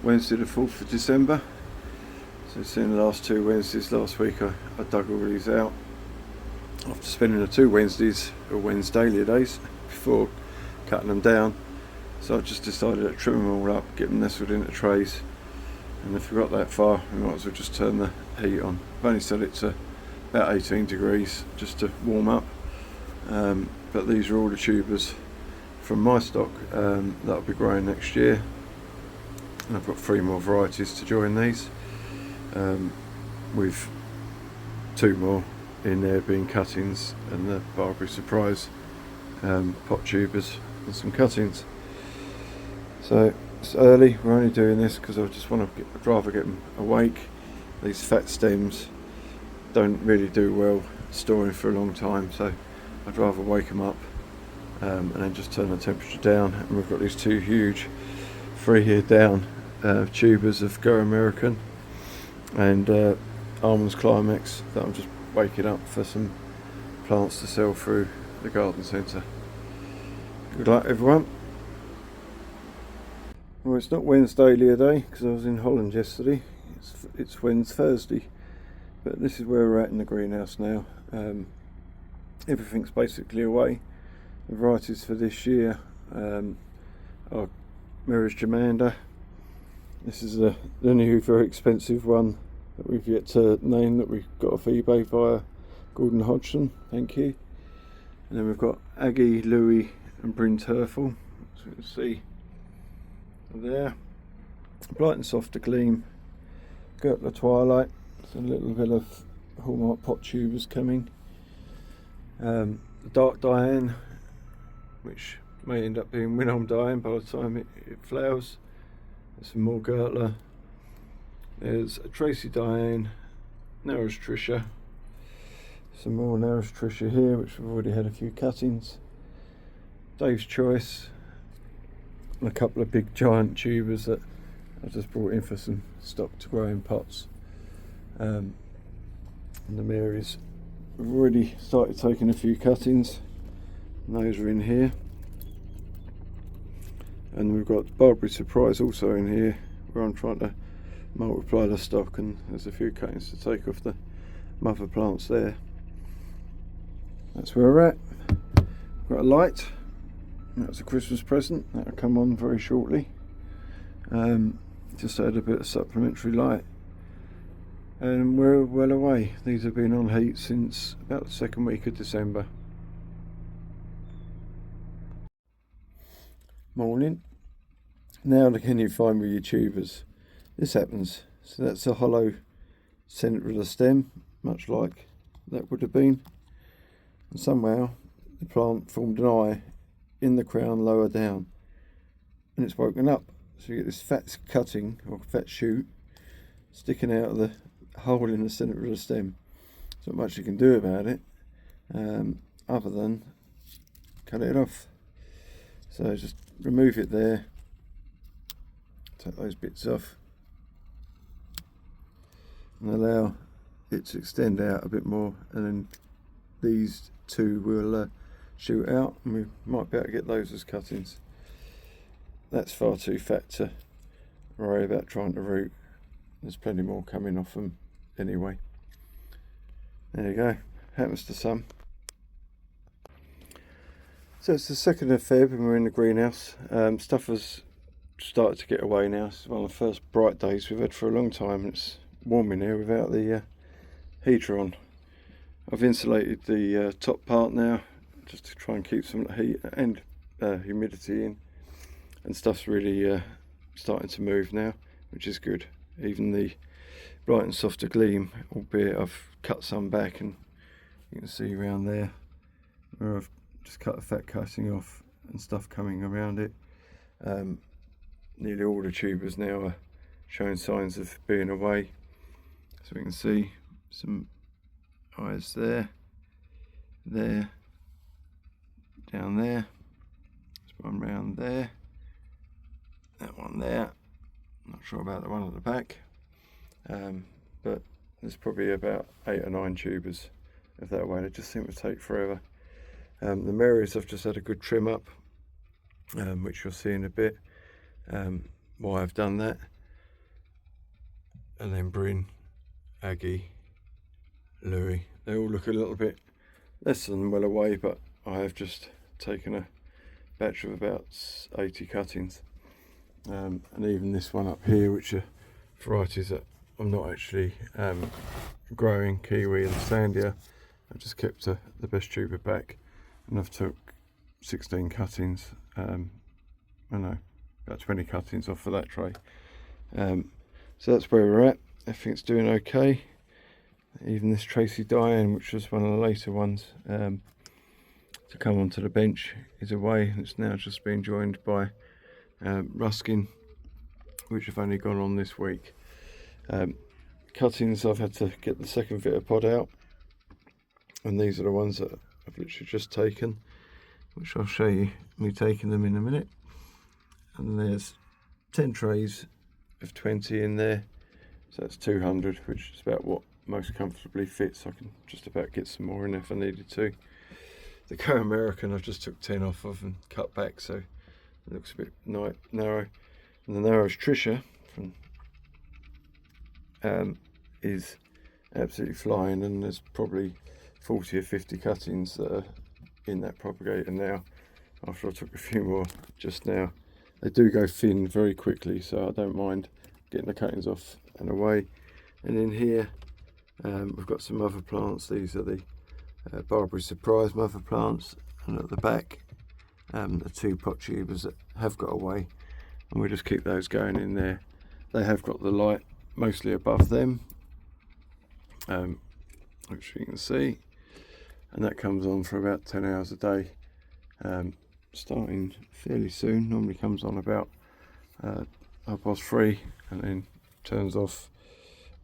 Wednesday the 4th of December. So it's in the last two Wednesdays. Last week I dug all these out after spending the two Wednesdays or Wednesdaily days before cutting them down. So I just decided to trim them all up, get them nestled into trays, and if we got that far we might as well just turn the heat on. I've only set it to about 18 degrees just to warm up, but these are all the tubers from my stock that'll be growing next year, and I've got 3 more varieties to join these, with 2 more in there being cuttings and the Barbary Surprise pot tubers and some cuttings. So it's early, we're only doing this because I just want to I'd rather get them awake. These fat stems don't really do well storing for a long time, so I'd rather wake them up and then just turn the temperature down. And we've got these 2 huge 3 year down tubers of Go American and Almonds Climax that I'm just waking up for some plants to sell through the garden centre. Good luck everyone. Well, it's not Wednesdaily a day because I was in Holland yesterday. It's Thursday, but this is where we're at in the greenhouse now. Everything's basically away. The varieties for this year are Mary's Jamander. This is the new very expensive one that we've yet to name, that we got off eBay via Gordon Hodgson, thank you. And then we've got Aggie, Louis and Bryn Turfel, as you can see there. Bright and Softer Gleam, Gertler Twilight, so a little bit of Hallmark pot tubers coming. The Dark Diane, which may end up being Winholm Diane by the time it flowers. There's some more Gertler. There's a Tracy Diane, Narrows Trisha, some more Narrows Trisha here, which we've already had a few cuttings. Dave's Choice, and a couple of big giant tubers that I just brought in for some stock to grow in pots. And the Marys, we've already started taking a few cuttings, and those are in here. And we've got Barbary Surprise also in here, where I'm trying to multiply the stock, and there's a few cuttings to take off the mother plants there. That's where we're at. We've got a light. That's a Christmas present. That'll come on very shortly. Just add a bit of supplementary light. And we're well away. These have been on heat since about the 2nd week of December. Morning. Now can you find with your tubers? This happens. So that's a hollow centre of the stem, much like that would have been. And somehow the plant formed an eye in the crown lower down, and it's woken up. So you get this fat cutting or fat shoot sticking out of the hole in the centre of the stem. There's not much you can do about it other than cut it off. So just remove it there, take those bits off, and allow it to extend out a bit more, and then these 2 will shoot out, and we might be able to get those as cuttings. That's far too fat to worry about trying to root. There's plenty more coming off them anyway. There you go, happens to some. So it's the 2nd of Feb and we're in the greenhouse. Stuff has started to get away now. It's one of the first bright days we've had for a long time. It's warm in here without the heater on. I've insulated the top part now, just to try and keep some heat and humidity in, and stuff's really starting to move now, which is good. Even the Bright and Softer Gleam, albeit I've cut some back, and you can see around there where I've just cut a fat cutting off and stuff coming around it. Nearly all the tubers now are showing signs of being away, so we can see some eyes there, down there, there's one round there, that one there. Not sure about the one at the back, but there's probably about 8 or 9 tubers of that way. They just seem to take forever. The Marys I've just had a good trim up, which you'll see in a bit, why I've done that. and then Bryn, Aggie, Louis. They all look a little bit less than well away, but I have just taken a batch of about 80 cuttings, and even this one up here, which are varieties that I'm not actually growing, Kiwi and Sandia. I just kept the best tuber back, and I've took 16 cuttings, I know, about 20 cuttings off of that tray. So that's where we're at. Everything's doing okay. Even this Tracy Diane, which was one of the later ones to come onto the bench, is away. It's now just been joined by Ruskin, which have only gone on this week. Cuttings, I've had to get the second Vita pod out, and these are the ones that I've literally just taken, which I'll show you me taking them in a minute. And there's 10 trays of 20 in there, so that's 200, which is about what most comfortably fits. I can just about get some more in if I needed to. The Co American I've just took 10 off of and cut back, so it looks a bit narrow. And the narrowest Trisha from is absolutely flying, and there's probably 40 or 50 cuttings that are in that propagator now, after I took a few more just now. They do go thin very quickly, so I don't mind getting the cuttings off and away. And in here we've got some mother plants. These are the Barbary Surprise mother plants, and at the back the 2 pot tubers that have got away, and we'll just keep those going in there. They have got the light mostly above them, which you can see, and that comes on for about 10 hours a day, starting fairly soon. Normally comes on about 3:30 and then turns off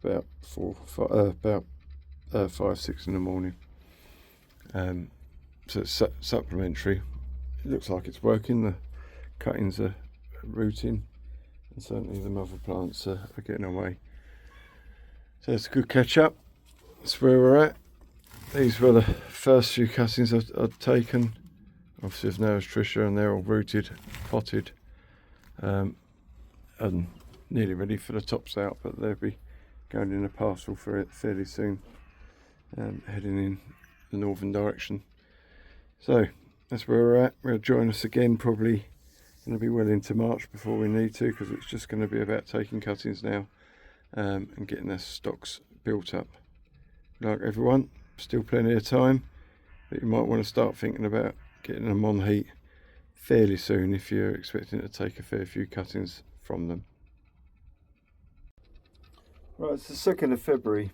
about 5, 6 in the morning. So it's supplementary. It looks like it's working. The cuttings are rooting, and certainly the mother plants are getting away. So it's a good catch up. That's where we're at. These were the first few cuttings I'd taken. Obviously, if now is Trisha, and they're all rooted, potted, and nearly ready for the tops out, but they'll be going in a parcel for it fairly soon, heading in the northern direction. So that's where we're at. We'll join us again, probably going to be well into March before we need to, because it's just going to be about taking cuttings now, and getting their stocks built up. Like everyone, still plenty of time, but you might want to start thinking about getting them on heat fairly soon if you're expecting to take a fair few cuttings from them. Right, it's the 2nd of February,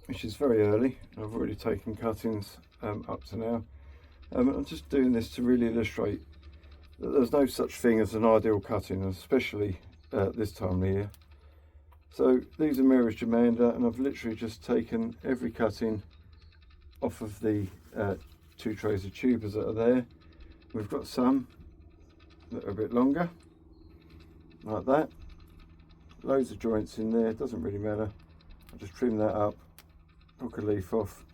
which is very early. I've already taken cuttings up to now. I'm just doing this to really illustrate that there's no such thing as an ideal cutting, especially this time of year. So these are Mary's Germander, and I've literally just taken every cutting off of the 2 trays of tubers that are there. We've got some that are a bit longer, like that. Loads of joints in there, doesn't really matter. I'll just trim that up, hook a leaf off,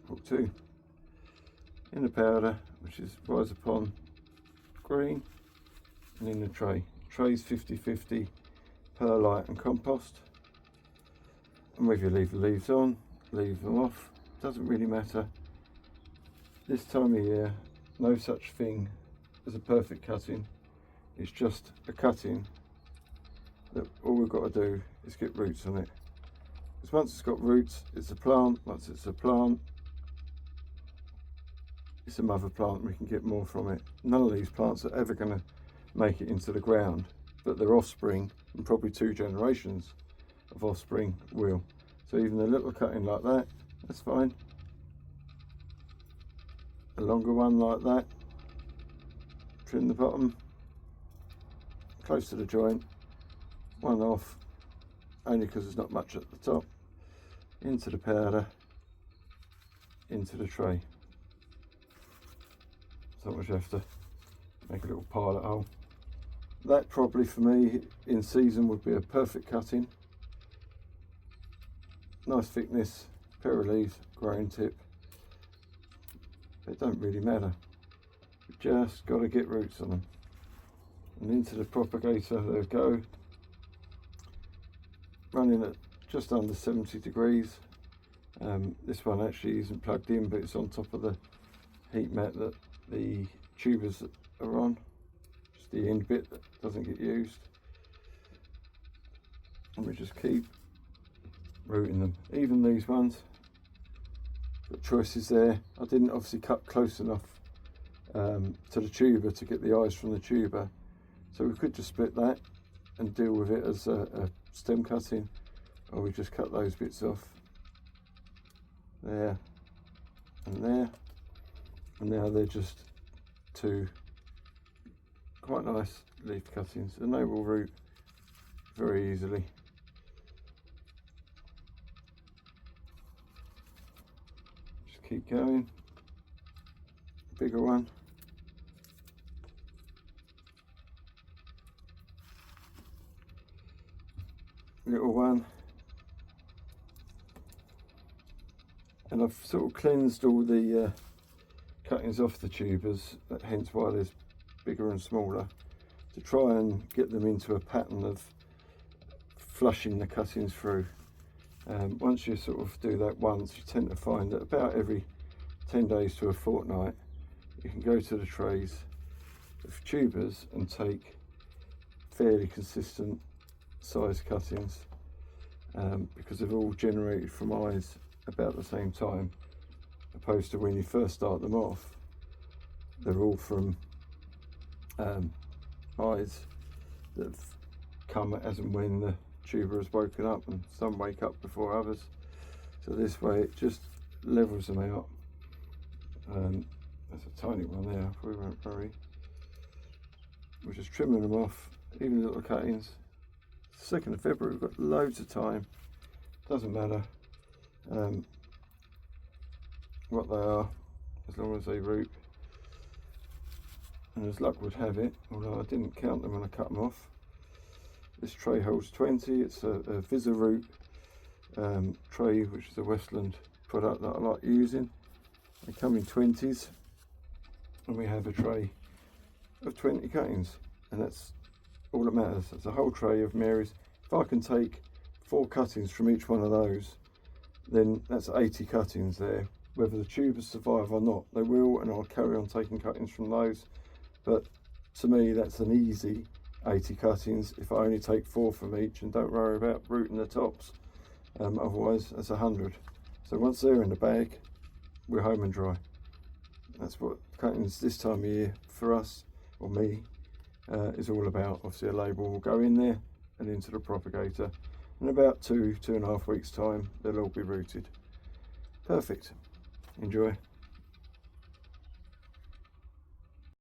hook 2 in the powder, which is Rise Upon green, and in the tray. Tray's 50-50 perlite and compost, and whether you leave the leaves on, leave them off, doesn't really matter. This time of year, no such thing as a perfect cutting. It's just a cutting that all we've got to do is get roots on it. Because once it's got roots, it's a plant. Once it's a plant, it's a mother plant. We can get more from it. None of these plants are ever going to make it into the ground, but their offspring, and probably 2 generations of offspring, will. So even a little cutting like that, that's fine. A longer one like that, trim the bottom, close to the joint, one off, only because there's not much at the top, into the powder, into the tray. Sometimes you have to make a little pilot hole. That probably for me in season would be a perfect cutting. Nice thickness, pair of leaves, growing tip. It don't really matter. You just got to get roots on them. And into the propagator they go. running at just under 70 degrees. This one actually isn't plugged in, but it's on top of the heat mat that the tubers are on, just the end bit that doesn't get used. And we just keep rooting them. Even these ones, got choices there. I didn't obviously cut close enough to the tuber to get the eyes from the tuber, so we could just split that and deal with it as a stem cutting, or we just cut those bits off there and there, and now they're just two quite nice leaf cuttings, and they will root very easily. Just keep going. Bigger one. Little one. And I've sort of cleansed all the cuttings off the tubers, hence why there's bigger and smaller, to try and get them into a pattern of flushing the cuttings through. Once you sort of do that once, you tend to find that about every 10 days to a fortnight you can go to the trays of tubers and take fairly consistent size cuttings, because they've all generated from eyes about the same time, opposed to when you first start them off, they're all from eyes that have come as and when the tuber has woken up, and some wake up before others, so this way it just levels them out. There's a tiny one there, we won't worry. We're just trimming them off, even little cuttings. 2nd of February, we've got loads of time, doesn't matter what they are, as long as they root. And as luck would have it, although I didn't count them when I cut them off, this tray holds 20. It's a Root tray, which is a Westland product that I like using. They come in 20s, and we have a tray of 20 cuttings, and that's all that matters. It's a whole tray of Mary's. If I can take 4 cuttings from each one of those, then that's 80 cuttings there. Whether the tubers survive or not, they will, and I'll carry on taking cuttings from those. But to me, that's an easy 80 cuttings if I only take 4 from each and don't worry about rooting the tops. Otherwise, that's 100. So once they're in the bag, we're home and dry. That's what cuttings this time of year for us, or me, is all about. Obviously a label will go in there and into the propagator. In about 2.5 weeks time, they'll all be rooted. Perfect. Enjoy.